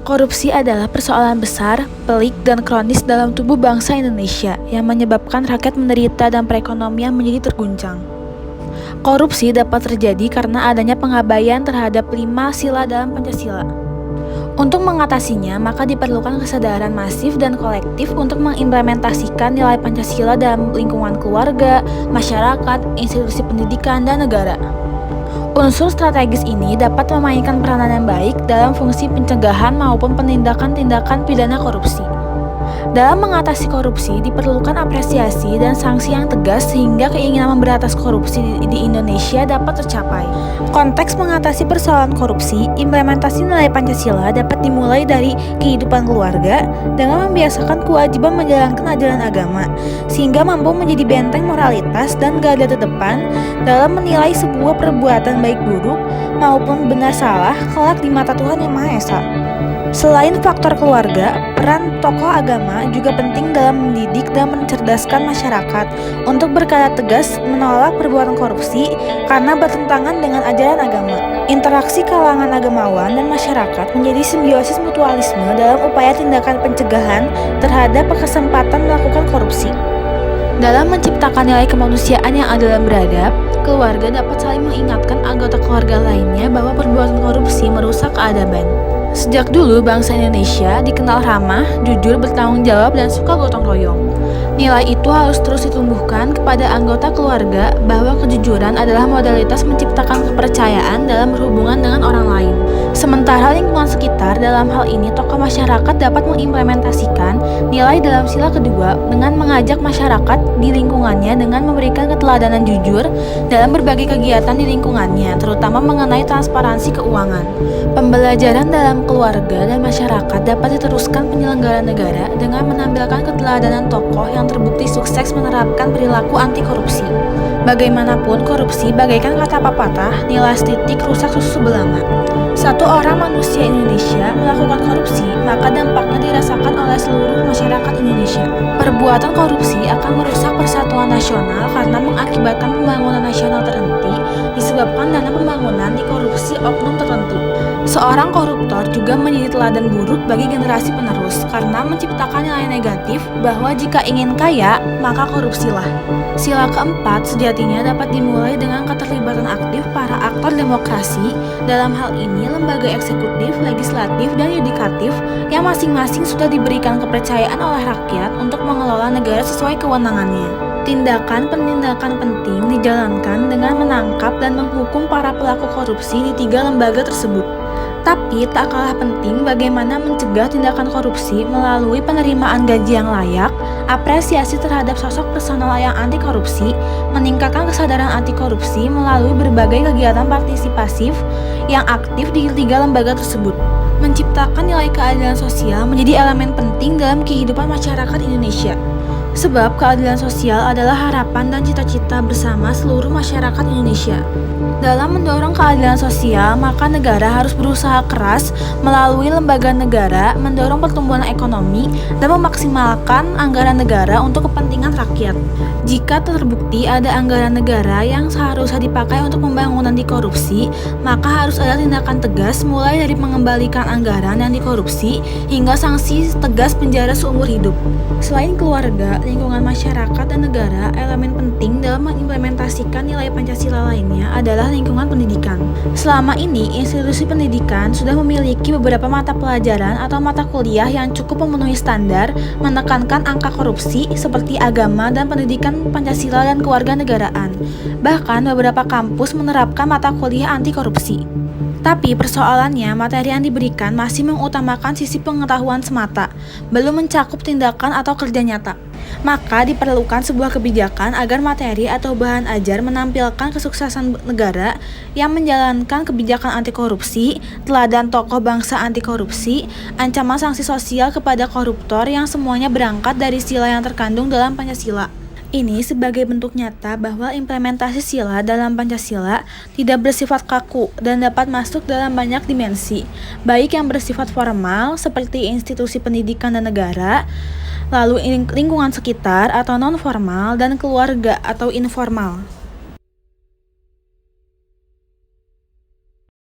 Korupsi adalah persoalan besar, pelik, dan kronis dalam tubuh bangsa Indonesia yang menyebabkan rakyat menderita dan perekonomian menjadi terguncang. Korupsi dapat terjadi karena adanya pengabaian terhadap 5 sila dalam Pancasila. Untuk mengatasinya, maka diperlukan kesadaran masif dan kolektif untuk mengimplementasikan nilai Pancasila dalam lingkungan keluarga, masyarakat, institusi pendidikan, dan negara. Unsur strategis ini dapat memainkan peranan yang baik dalam fungsi pencegahan maupun penindakan-tindakan pidana korupsi. Dalam mengatasi korupsi diperlukan apresiasi dan sanksi yang tegas sehingga keinginan memberantas korupsi di Indonesia dapat tercapai. Konteks mengatasi persoalan korupsi, implementasi nilai Pancasila dapat dimulai dari kehidupan keluarga dengan membiasakan kewajiban menjalankan ajaran agama, sehingga mampu menjadi benteng moralitas dan garda terdepan dalam menilai sebuah perbuatan baik buruk maupun benar salah kelak di mata Tuhan Yang Maha Esa. Selain faktor keluarga, peran tokoh agama juga penting dalam mendidik dan mencerdaskan masyarakat untuk berkata tegas menolak perbuatan korupsi karena bertentangan dengan ajaran agama. Interaksi kalangan agamawan dan masyarakat menjadi simbiosis mutualisme dalam upaya tindakan pencegahan terhadap kesempatan melakukan korupsi. Dalam menciptakan nilai kemanusiaan yang adil dan beradab, keluarga dapat saling mengingatkan anggota keluarga lainnya bahwa perbuatan korupsi merusak keadaban. Sejak dulu, bangsa Indonesia dikenal ramah, jujur, bertanggung jawab, dan suka gotong royong. Nilai itu harus terus ditumbuhkan kepada anggota keluarga bahwa kejujuran adalah modalitas menciptakan kepercayaan dalam berhubungan dengan orang lain. Sementara lingkungan sekitar, dalam hal ini tokoh masyarakat dapat mengimplementasikan nilai dalam sila kedua dengan mengajak masyarakat di lingkungannya dengan memberikan keteladanan jujur dalam berbagai kegiatan di lingkungannya, terutama mengenai transparansi keuangan. Pembelajaran dalam keluarga dan masyarakat dapat diteruskan penyelenggara negara dengan menampilkan keteladanan tokoh yang terbukti sukses menerapkan perilaku anti korupsi. Bagaimanapun, korupsi bagaikan kata pepatah, nilas titik rusak susu belanga. Satu orang manusia Indonesia melakukan korupsi, maka dampaknya dirasakan oleh seluruh masyarakat Indonesia. Perbuatan korupsi akan merusak persatuan nasional karena mengakibatkan pembangunan nasional terhenti disebabkan dana pembangunan dikorupsi oknum tertentu. Seorang koruptor juga menjadi teladan buruk bagi generasi penerus karena menciptakan nilai negatif bahwa jika ingin kaya, maka korupsilah. Sila keempat sejatinya dapat dimulai dengan keterlibatan aktif para aktor demokrasi, dalam hal ini lembaga eksekutif, legislatif, dan yudikatif yang masing-masing sudah diberikan kepercayaan oleh rakyat untuk mengelola negara sesuai kewenangannya. Tindakan-penindakan penting dijalankan dengan menangkap dan menghukum para pelaku korupsi di 3 lembaga tersebut. Tapi tak kalah penting bagaimana mencegah tindakan korupsi melalui penerimaan gaji yang layak, apresiasi terhadap sosok personal yang anti korupsi, meningkatkan kesadaran anti korupsi melalui berbagai kegiatan partisipasif yang aktif di 3 lembaga tersebut. Menciptakan nilai keadilan sosial menjadi elemen penting dalam kehidupan masyarakat Indonesia. Sebab keadilan sosial adalah harapan dan cita-cita bersama seluruh masyarakat Indonesia. Dalam mendorong keadilan sosial, maka negara harus berusaha keras melalui lembaga negara mendorong pertumbuhan ekonomi dan memaksimalkan anggaran negara untuk kepentingan rakyat. Jika terbukti ada anggaran negara yang seharusnya dipakai untuk pembangunan dikorupsi, maka harus ada tindakan tegas mulai dari mengembalikan anggaran yang dikorupsi hingga sanksi tegas penjara seumur hidup. Selain keluarga, lingkungan masyarakat dan negara, elemen penting dalam mengimplementasikan nilai Pancasila lainnya adalah lingkungan pendidikan. Selama ini, institusi pendidikan sudah memiliki beberapa mata pelajaran atau mata kuliah yang cukup memenuhi standar menekankan angka korupsi seperti agama dan pendidikan Pancasila dan kewarganegaraan. Bahkan beberapa kampus menerapkan mata kuliah anti korupsi. Tapi persoalannya, materi yang diberikan masih mengutamakan sisi pengetahuan semata, belum mencakup tindakan atau kerja nyata. Maka diperlukan sebuah kebijakan agar materi atau bahan ajar menampilkan kesuksesan negara yang menjalankan kebijakan anti korupsi, teladan tokoh bangsa anti korupsi, ancaman sanksi sosial kepada koruptor yang semuanya berangkat dari sila yang terkandung dalam Pancasila. Ini sebagai bentuk nyata bahwa implementasi sila dalam Pancasila tidak bersifat kaku dan dapat masuk dalam banyak dimensi, baik yang bersifat formal seperti institusi pendidikan dan negara, lalu lingkungan sekitar atau non-formal, dan keluarga atau informal.